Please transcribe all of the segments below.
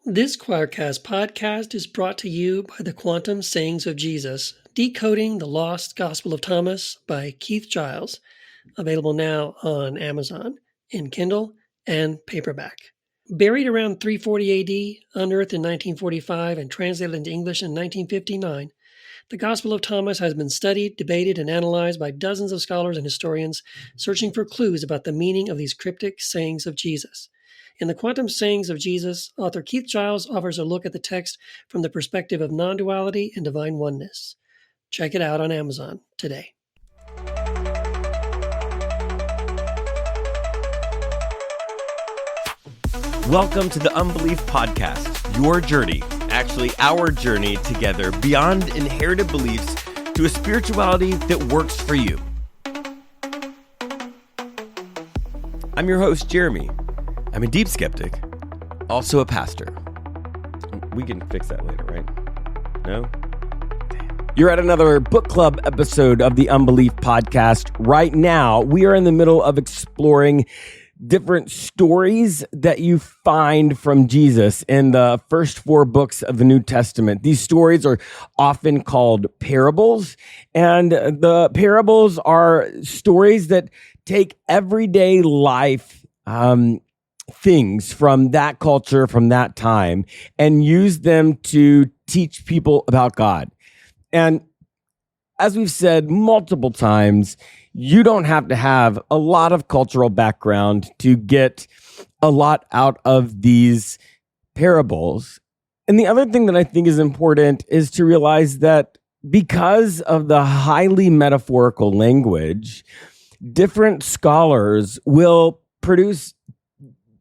This Choircast podcast is brought to you by the Quantum Sayings of Jesus, Decoding the Lost Gospel of Thomas by Keith Giles, available now on Amazon in Kindle and paperback. Buried around 340 AD, unearthed in 1945, and translated into English in 1959, the Gospel of Thomas has been studied, debated, and analyzed by dozens of scholars and historians searching for clues about the meaning of these cryptic sayings of Jesus. In the Quantum Sayings of Jesus, author Keith Giles offers a look at the text from the perspective of non-duality and divine oneness. Check it out on Amazon today. Welcome to the Unbelief Podcast, your journey, actually our journey together beyond inherited beliefs to a spirituality that works for you. I'm your host, Jeremy. I'm a deep skeptic, also a pastor. We can fix that later, right? No? You're at another book club episode of the Unbelief Podcast. Right now, we are in the middle of exploring different stories that you find from Jesus in the first 4 books of the New Testament. These stories are often called parables, and the parables are stories that take everyday life things from that culture, from that time, and use them to teach people about God. And as we've said multiple times, you don't have to have a lot of cultural background to get a lot out of these parables. And the other thing that I think is important is to realize that because of the highly metaphorical language, different scholars will produce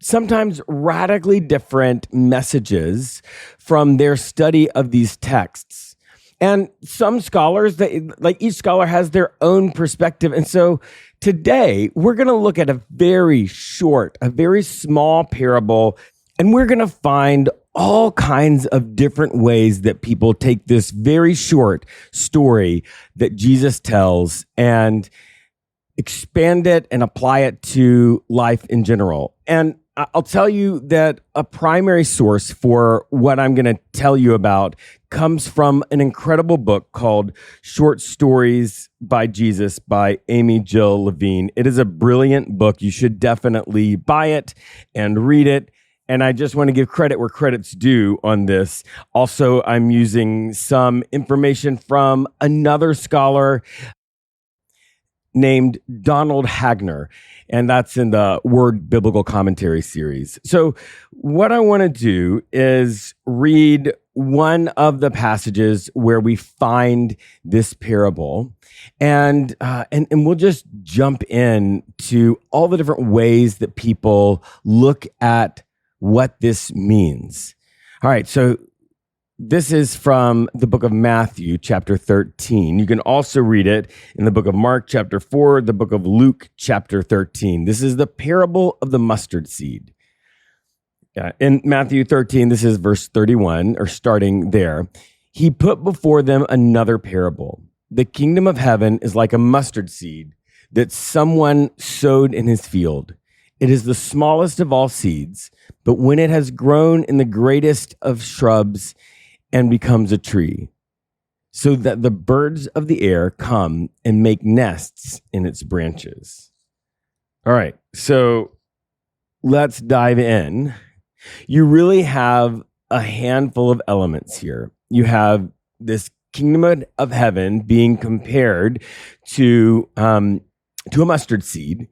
sometimes radically different messages from their study of these texts. And some scholars, each scholar has their own perspective. And so today we're going to look at a very small parable, and we're going to find all kinds of different ways that people take this very short story that Jesus tells and expand it and apply it to life in general. And I'll tell you that a primary source for what I'm going to tell you about comes from an incredible book called Short Stories by Jesus by Amy Jill Levine. It is a brilliant book. You should definitely buy it and read it. And I just want to give credit where credit's due on this. Also, I'm using some information from another scholar named Donald Hagner, and that's in the Word Biblical Commentary series. So what I want to do is read one of the passages where we find this parable, and we'll just jump in to all the different ways that people look at what this means. All right, so this is from the book of Matthew, chapter 13. You can also read it in the book of Mark, chapter 4, the book of Luke, chapter 13. This is the parable of the mustard seed. In Matthew 13, this is verse 31, or starting there. He put before them another parable. The kingdom of heaven is like a mustard seed that someone sowed in his field. It is the smallest of all seeds, but when it has grown in the greatest of shrubs, and becomes a tree, so that the birds of the air come and make nests in its branches. All right, so let's dive in. You really have a handful of elements here. You have this kingdom of heaven being compared to a mustard seed.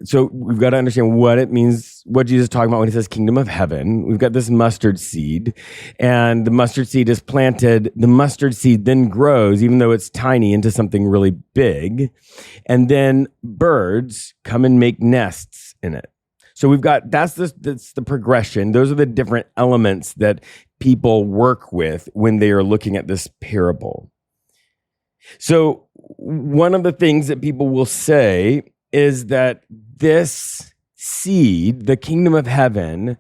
So we've got to understand what it means, what Jesus is talking about when he says kingdom of heaven. We've got this mustard seed, and the mustard seed is planted. The mustard seed then grows, even though it's tiny, into something really big. And then birds come and make nests in it. So we've got, that's the progression. Those are the different elements that people work with when they are looking at this parable. So one of the things that people will say is that this seed, the kingdom of heaven,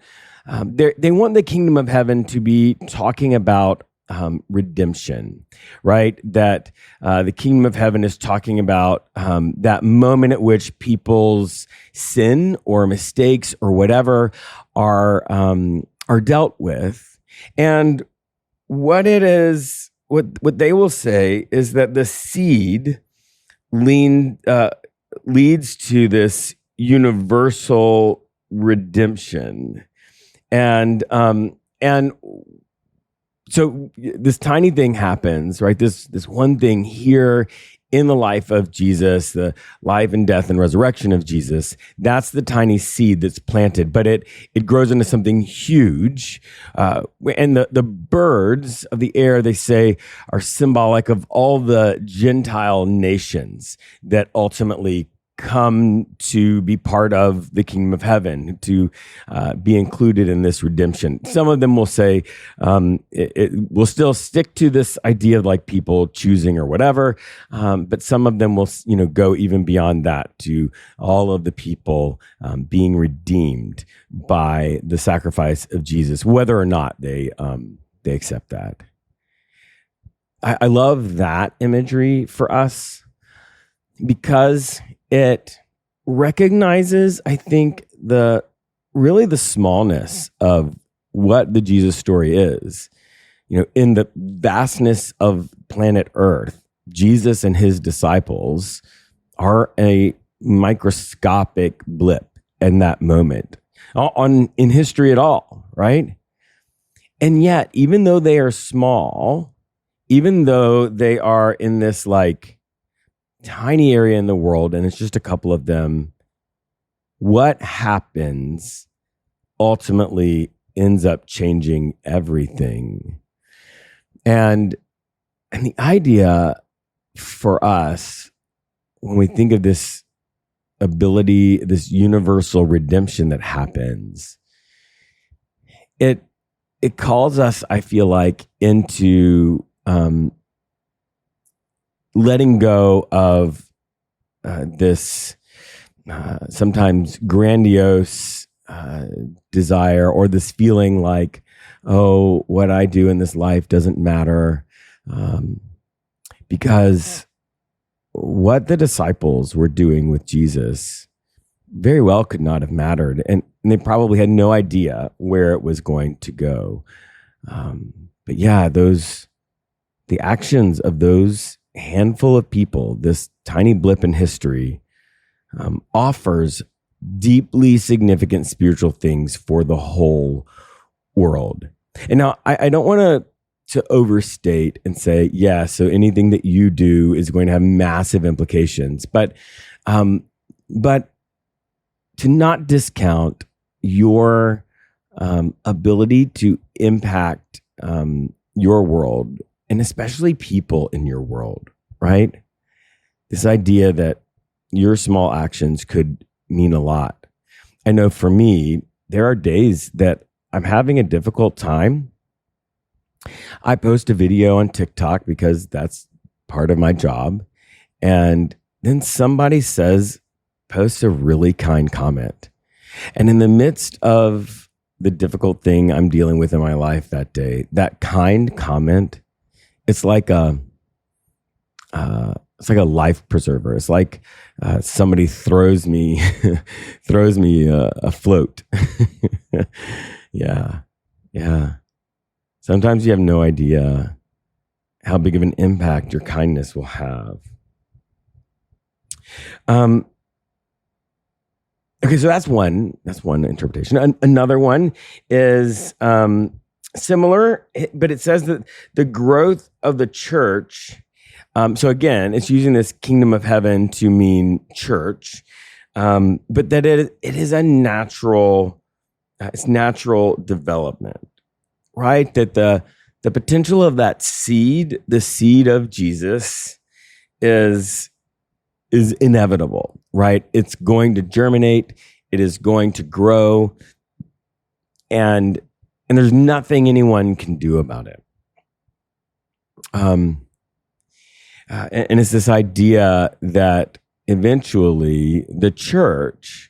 they want the kingdom of heaven to be talking about redemption, right? That the kingdom of heaven is talking about that moment at which people's sin or mistakes or whatever are are dealt with. And what it is, what they will say is that the seed leads to this universal redemption. And so this tiny thing happens, right? This one thing here in the life of Jesus, the life and death and resurrection of Jesus, that's the tiny seed that's planted, but it grows into something huge. And the birds of the air, they say, are symbolic of all the Gentile nations that ultimately come to be part of the kingdom of heaven, to be included in this redemption. Some of them will say it will still stick to this idea of like people choosing or whatever, but some of them will, go even beyond that to all of the people being redeemed by the sacrifice of Jesus, whether or not they accept that. I love that imagery for us because it recognizes, I think, the smallness of what the Jesus story is. In the vastness of planet Earth, Jesus and his disciples are a microscopic blip in that moment in history at all, right? And yet, even though they are small, even though they are in this tiny area in the world, and it's just a couple of them, what happens ultimately ends up changing everything. And the idea for us, when we think of this ability, this universal redemption that happens, it calls us, I feel like, into letting go of this sometimes grandiose desire, or this feeling like, oh, what I do in this life doesn't matter, because what the disciples were doing with Jesus very well could not have mattered, and they probably had no idea where it was going to go. But yeah, the actions of those handful of people, this tiny blip in history, offers deeply significant spiritual things for the whole world. And now I don't want to overstate and say, yeah, so anything that you do is going to have massive implications, but to not discount your ability to impact your world, and especially people in your world, right? This idea that your small actions could mean a lot. I know for me, there are days that I'm having a difficult time. I post a video on TikTok because that's part of my job. And then somebody posts a really kind comment. And in the midst of the difficult thing I'm dealing with in my life that day, that kind comment, it's like a life preserver. It's like somebody throws me a float. Yeah. Sometimes you have no idea how big of an impact your kindness will have. Okay, so that's one interpretation. Another one is similar, but it says that the growth of the church. So again, it's using this kingdom of heaven to mean church, but that it is a natural, it's natural development, right? That the potential of that seed, the seed of Jesus, is inevitable, right? It's going to germinate. It is going to grow, and there's nothing anyone can do about it. And it's this idea that eventually the church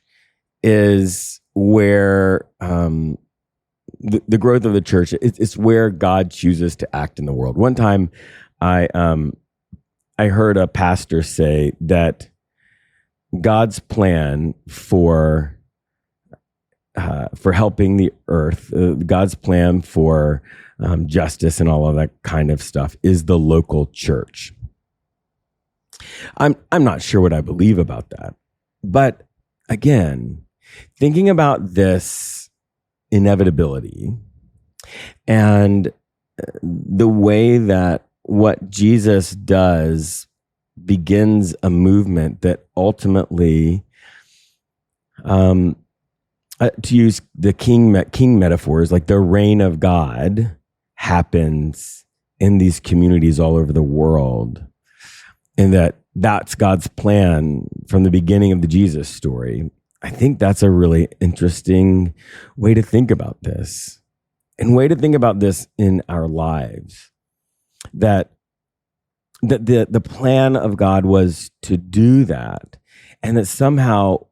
is where the growth of the church, it's where God chooses to act in the world. One time, I heard a pastor say that God's plan for for helping the earth, God's plan for justice and all of that kind of stuff is the local church. I'm not sure what I believe about that, but again, thinking about this inevitability and the way that what Jesus does begins a movement that ultimately, to use the king metaphors, like the reign of God happens in these communities all over the world, and that's God's plan from the beginning of the Jesus story. I think that's a really interesting way to think about this, and way to think about this in our lives. That the plan of God was to do that, and that somehow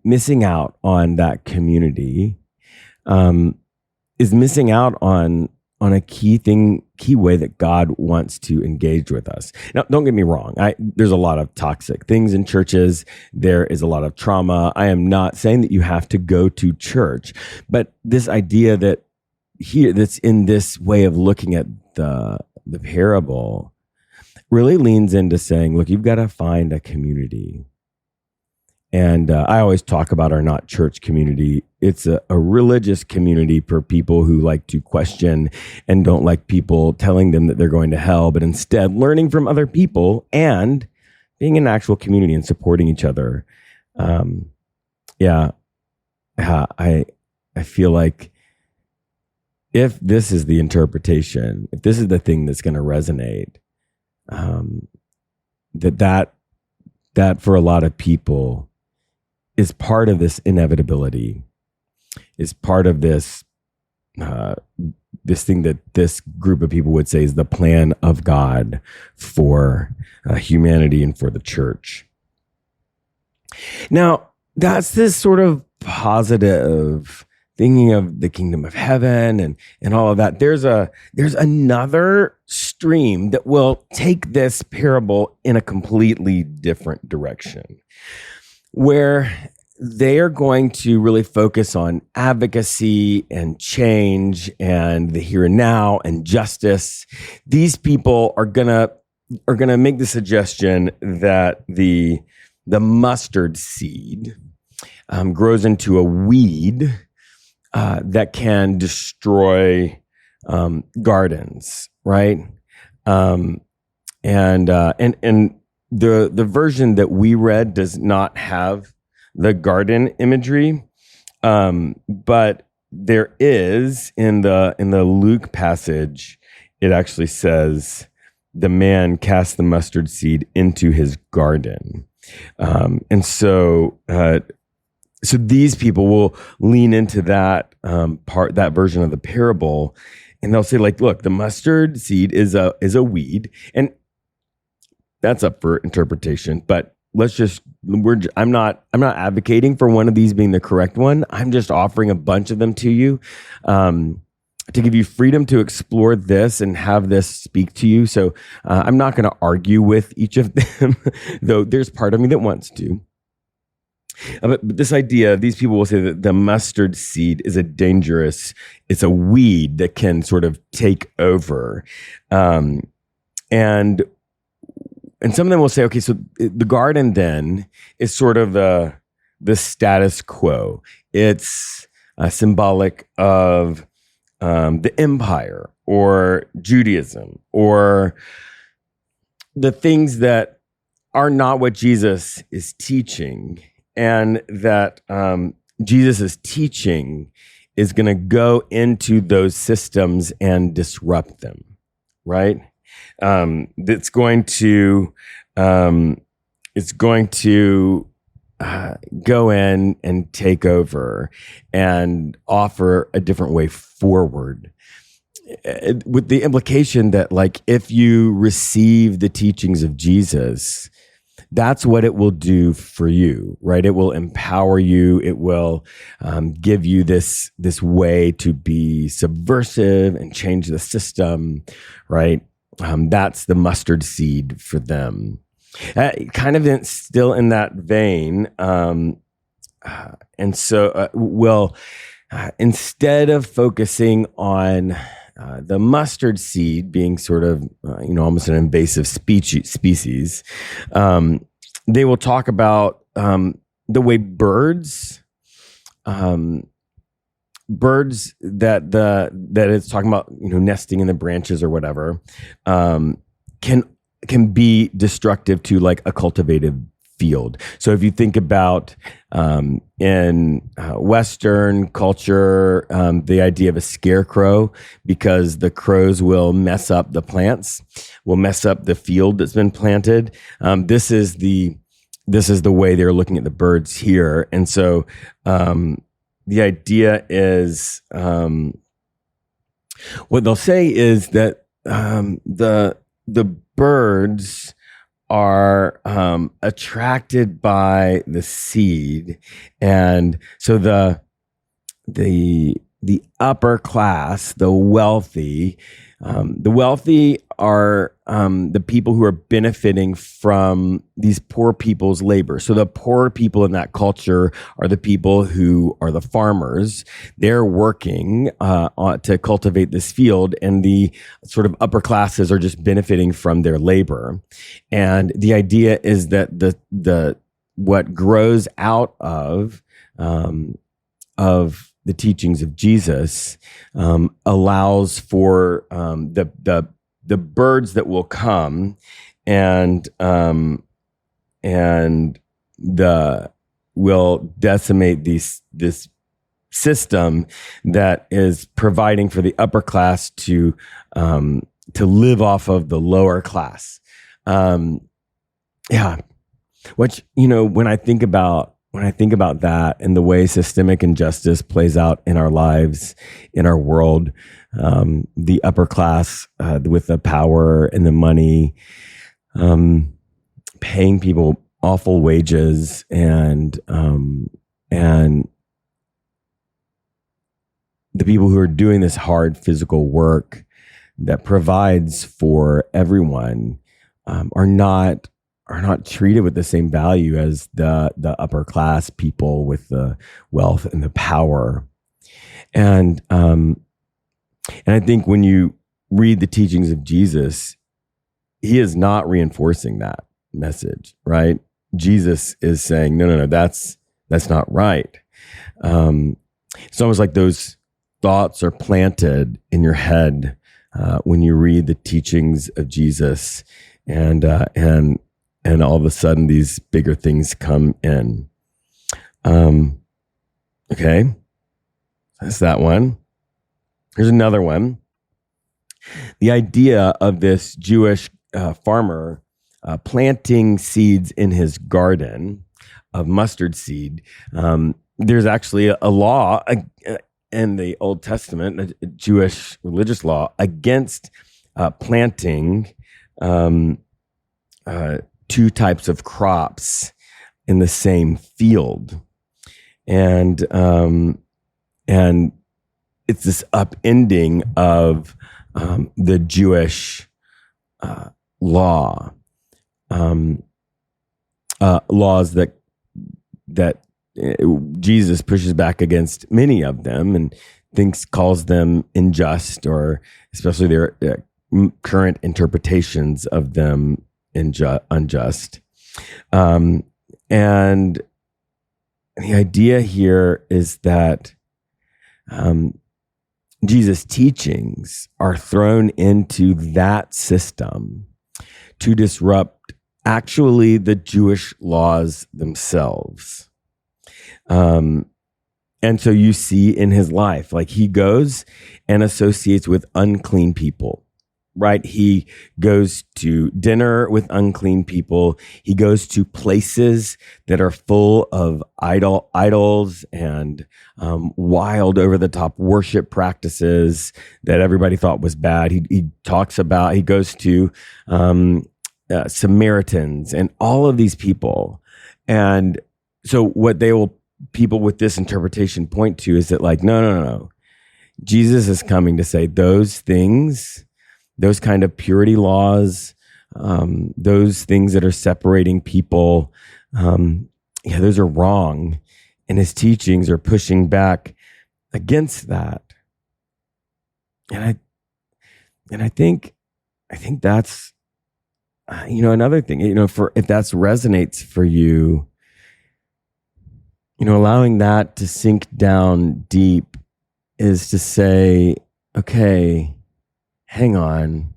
missing out on that community is missing out on a key way that God wants to engage with us. Now, don't get me wrong. There's a lot of toxic things in churches. There is a lot of trauma. I am not saying that you have to go to church, but this idea that's in this way of looking at the parable really leans into saying, look, you've got to find a community. And I always talk about our not church community. It's a religious community for people who like to question and don't like people telling them that they're going to hell, but instead learning from other people and being an actual community and supporting each other. I feel like if this is the interpretation, if this is the thing that's going to resonate, that for a lot of people is part of this inevitability, is part of this thing that this group of people would say is the plan of God for humanity and for the church. Now, that's this sort of positive thinking of the kingdom of heaven and all of that. There's another stream that will take this parable in a completely different direction, where they are going to really focus on advocacy and change and the here and now and justice. These people are gonna make the suggestion that the mustard seed grows into a weed that can destroy gardens, right? And the version that we read does not have the garden imagery, but there is in the Luke passage. It actually says the man cast the mustard seed into his garden, and so these people will lean into that that version of the parable, and they'll say, like, look, the mustard seed is a weed, and that's up for interpretation. But I'm not advocating for one of these being the correct one. I'm just offering a bunch of them to you, to give you freedom to explore this and have this speak to you. So I'm not going to argue with each of them, though there's part of me that wants to. But this idea, these people will say that the mustard seed is it's a weed that can sort of take over. And some of them will say, okay, so the garden then is sort of the status quo. It's symbolic of the empire or Judaism or the things that are not what Jesus is teaching, and that Jesus' teaching is going to go into those systems and disrupt them, right? It's going to go in and take over and offer a different way forward, with the implication that, like, if you receive the teachings of Jesus, that's what it will do for you, right? It will empower you. It will give you this way to be subversive and change the system, right? That's the mustard seed for them. Kind of still in that vein, and so, well, instead of focusing on the mustard seed being sort of, almost an invasive species, they will talk about the way birds that it's talking about, nesting in the branches or whatever, can be destructive to like a cultivated field. So if you think about in Western culture, the idea of a scarecrow, because the crows will mess up the plants, will mess up the field that's been planted. This is the way they're looking at the birds here, and so the idea is, what they'll say is that the birds are attracted by the seed, and so the upper class, the wealthy are the people who are benefiting from these poor people's labor. So the poor people in that culture are the people who are the farmers. They're working to cultivate this field, and the sort of upper classes are just benefiting from their labor. And the idea is that the what grows out of the teachings of Jesus allows for the birds that will come and will decimate this system that is providing for the upper class to live off of the lower class. Which, when I think about that and the way systemic injustice plays out in our lives, in our world, the upper class with the power and the money, paying people awful wages and the people who are doing this hard physical work that provides for everyone are not treated with the same value as the upper class people with the wealth and the power. And I think when you read the teachings of Jesus, he is not reinforcing that message, right? Jesus is saying, no, that's not right. It's almost like those thoughts are planted in your head when you read the teachings of Jesus, and all of a sudden these bigger things come in. Okay, that's that one. Here's another one. The idea of this Jewish farmer planting seeds in his garden of mustard seed. There's actually a law in the Old Testament, a Jewish religious law, against planting two types of crops in the same field. And it's this upending of the Jewish law, laws that Jesus pushes back against many of them and calls them unjust, or especially their current interpretations of them unjust. And the idea here is that Jesus' teachings are thrown into that system to disrupt actually the Jewish laws themselves. And so you see in his life, like he goes and associates with unclean people, right? He goes to dinner with unclean people. He goes to places that are full of idols and wild, over-the-top worship practices that everybody thought was bad. He goes to Samaritans and all of these people. And so what people with this interpretation point to is that, like, no. Jesus is coming to say those things, those kind of purity laws, those things that are separating people, those are wrong. and his teachings are pushing back against that. And I think that's another thing, for if that resonates for you, allowing that to sink down deep is to say, okay, hang on.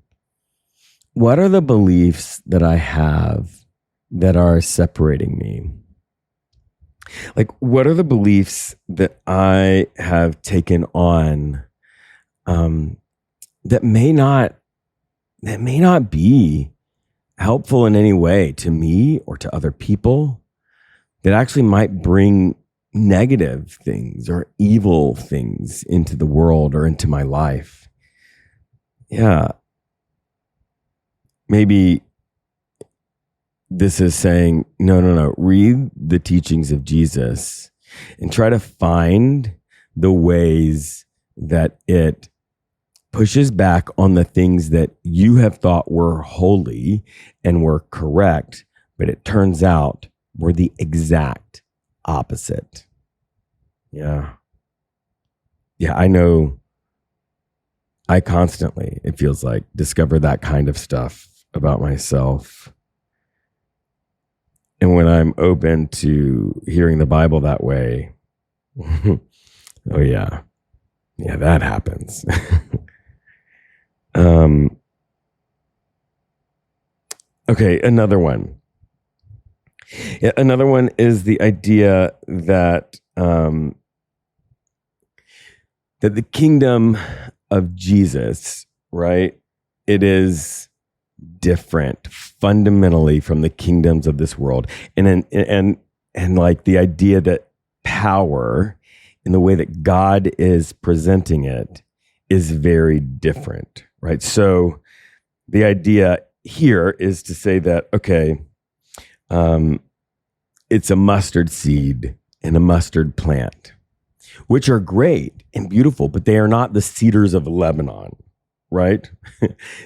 What are the beliefs that I have that are separating me? Like, what are the beliefs that I have taken on that may not be helpful in any way to me or to other people, that actually might bring negative things or evil things into the world or into my life? Yeah. Maybe this is saying, no, read the teachings of Jesus and try to find the ways that it pushes back on the things that you have thought were holy and were correct, but it turns out were the exact opposite. Yeah. Yeah, I know. I constantly, it feels like, discover that kind of stuff about myself. And when I'm open to hearing the Bible that way, oh yeah, that happens. Okay, another one. Yeah, another one is the idea that that the kingdom of Jesus, right? It is different fundamentally from the kingdoms of this world, and like the idea that power, in the way that God is presenting it, is very different, right? So the idea here is to say that, okay, it's a mustard seed and a mustard plant, which are great and beautiful, but they are not the cedars of Lebanon, right?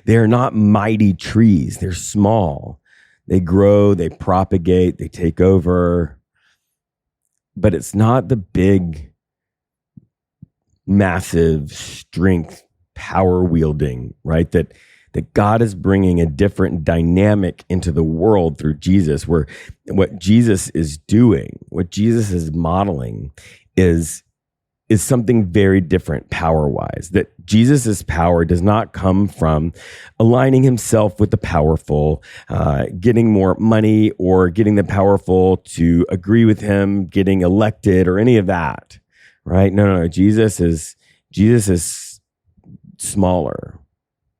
They are not mighty trees. They're small. They grow, they propagate, they take over. But it's not the big, massive strength, power wielding, right? That God is bringing a different dynamic into the world through Jesus, where what Jesus is doing, what Jesus is modeling is something very different power-wise. That Jesus's power does not come from aligning himself with the powerful, getting more money, or getting the powerful to agree with him, getting elected, or any of that, right? No. Jesus is smaller,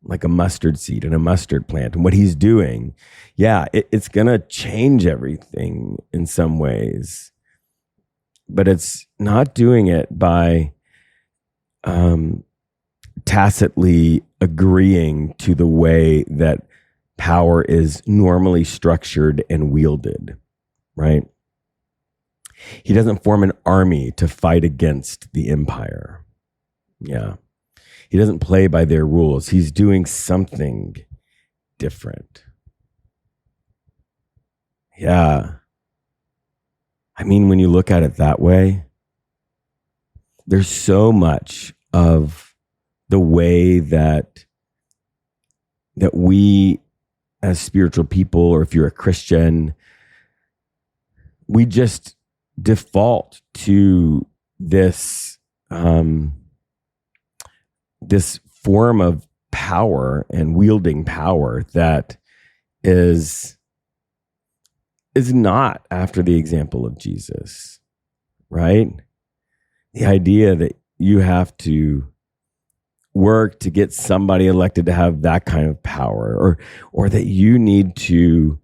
like a mustard seed and a mustard plant. And what he's doing, it's going to change everything in some ways. But it's not doing it by tacitly agreeing to the way that power is normally structured and wielded, right? He doesn't form an army to fight against the empire. Yeah. He doesn't play by their rules. He's doing something different. Yeah. I mean, when you look at it that way, there's so much of the way that we as spiritual people, or if you're a Christian, we just default to this this form of power and wielding power that is not after the example of Jesus, right? The idea that you have to work to get somebody elected to have that kind of power, or that you need to,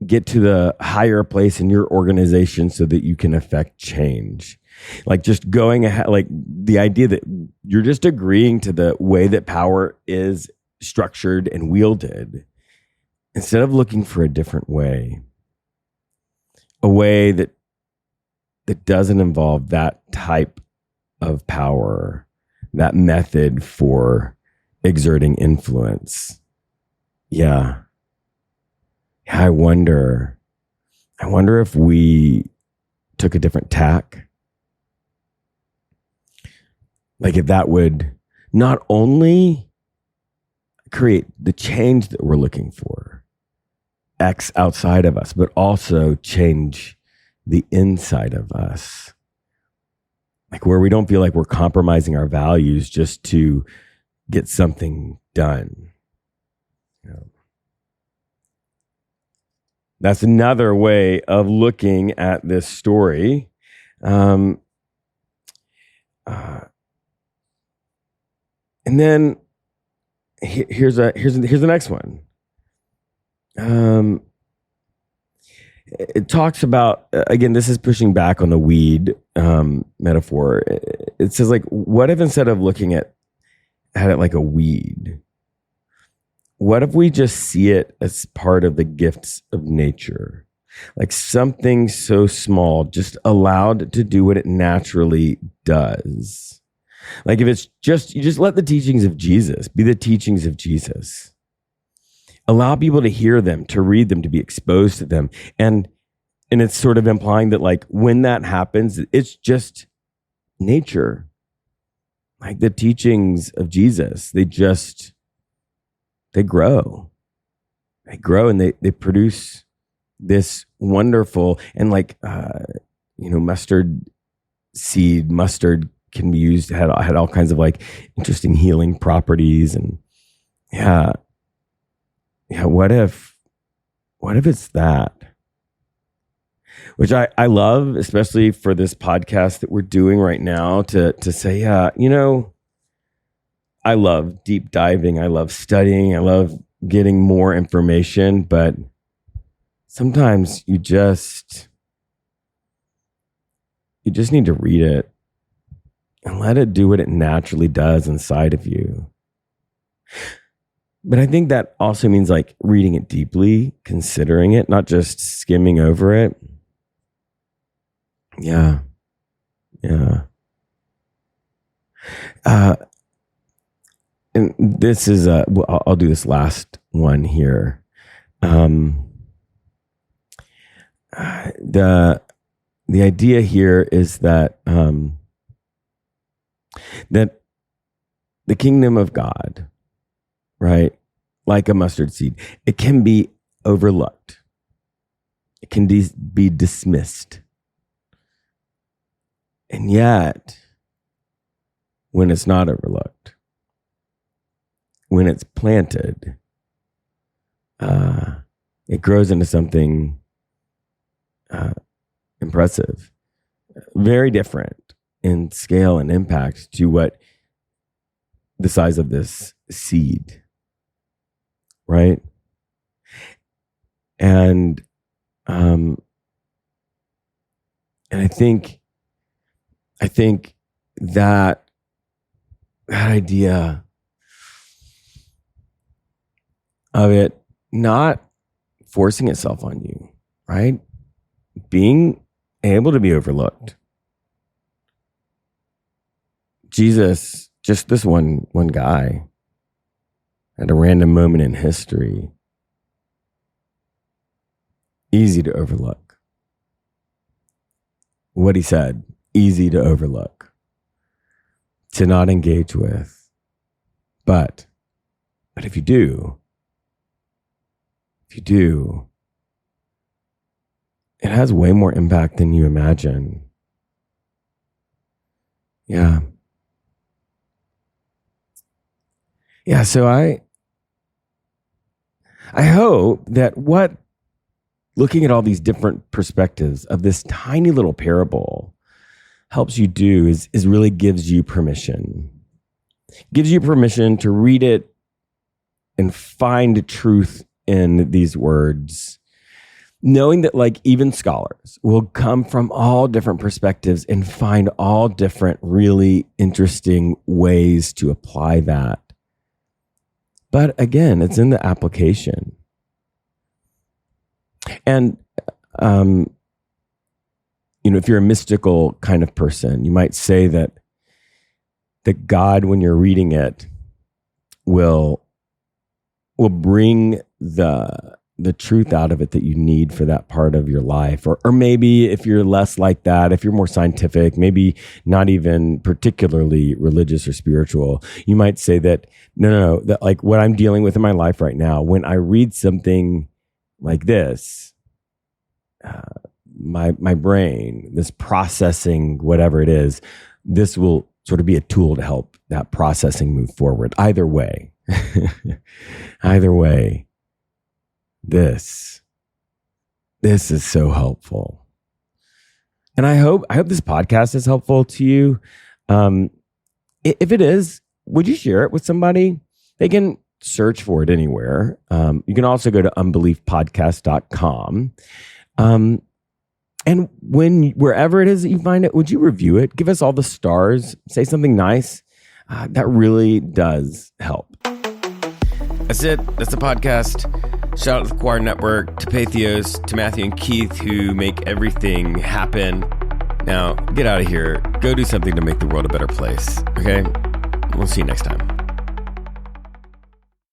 get to the higher place in your organization so that you can affect change. Like just going ahead, like the idea that you're just agreeing to the way that power is structured and wielded, instead of looking for a different way, a way that doesn't involve that type of power, that method for exerting influence. Yeah. I wonder if we took a different tack. Like if that would not only create the change that we're looking for, X outside of us, but also change the inside of us. Like where we don't feel like we're compromising our values just to get something done. You know. That's another way of looking at this story. And then here's the next one. It talks about, again, this is pushing back on the weed metaphor. It says, like, what if instead of looking at it like a weed, what if we just see it as part of the gifts of nature? Like something so small, just allowed to do what it naturally does. Like if it's just, you just let the teachings of Jesus be the teachings of Jesus. Allow people to hear them, to read them, to be exposed to them. And it's sort of implying that like when that happens, it's just nature. Like the teachings of Jesus, they grow. They grow and they produce this wonderful, and like, mustard can be used, had all kinds of like interesting healing properties. And yeah, what if it's that? Which I love, especially for this podcast that we're doing right now, to say, I love deep diving. I love studying. I love getting more information, but sometimes you just need to read it and let it do what it naturally does inside of you. But I think that also means like reading it deeply, considering it, not just skimming over it. Yeah. And this is I'll do this last one here. The idea here is that that the kingdom of God, right, like a mustard seed, it can be overlooked. It can be dismissed. And yet, when it's not overlooked, when it's planted, it grows into something impressive, very different in scale and impact to what the size of this seed, right? And I think that idea of it not forcing itself on you, right? Being able to be overlooked. Jesus, just this one guy, at a random moment in history, easy to overlook. What he said, easy to overlook, to not engage with. But if you do, it has way more impact than you imagine. Yeah. Yeah, so I hope that what looking at all these different perspectives of this tiny little parable helps you do is really gives you permission. Gives you permission to read it and find truth in these words, knowing that like even scholars will come from all different perspectives and find all different really interesting ways to apply that. But again, it's in the application. And, if you're a mystical kind of person, you might say that God, when you're reading it, will bring the the truth out of it that you need for that part of your life. Or maybe if you're less like that, if you're more scientific, maybe not even particularly religious or spiritual, you might say that, no, that like what I'm dealing with in my life right now, when I read something like this, my brain, this processing, whatever it is, this will sort of be a tool to help that processing move forward. Either way, either way, this is so helpful. And I hope this podcast is helpful to you. If it is, would you share it with somebody? They can search for it anywhere. You can also go to unbeliefpodcast.com. And wherever it is that you find it, would you review it? Give us all the stars. Say something nice. That really does help. That's it. That's the podcast. Shout out to the Choir Network, to Patheos, to Matthew and Keith, who make everything happen. Now, get out of here. Go do something to make the world a better place. Okay? We'll see you next time.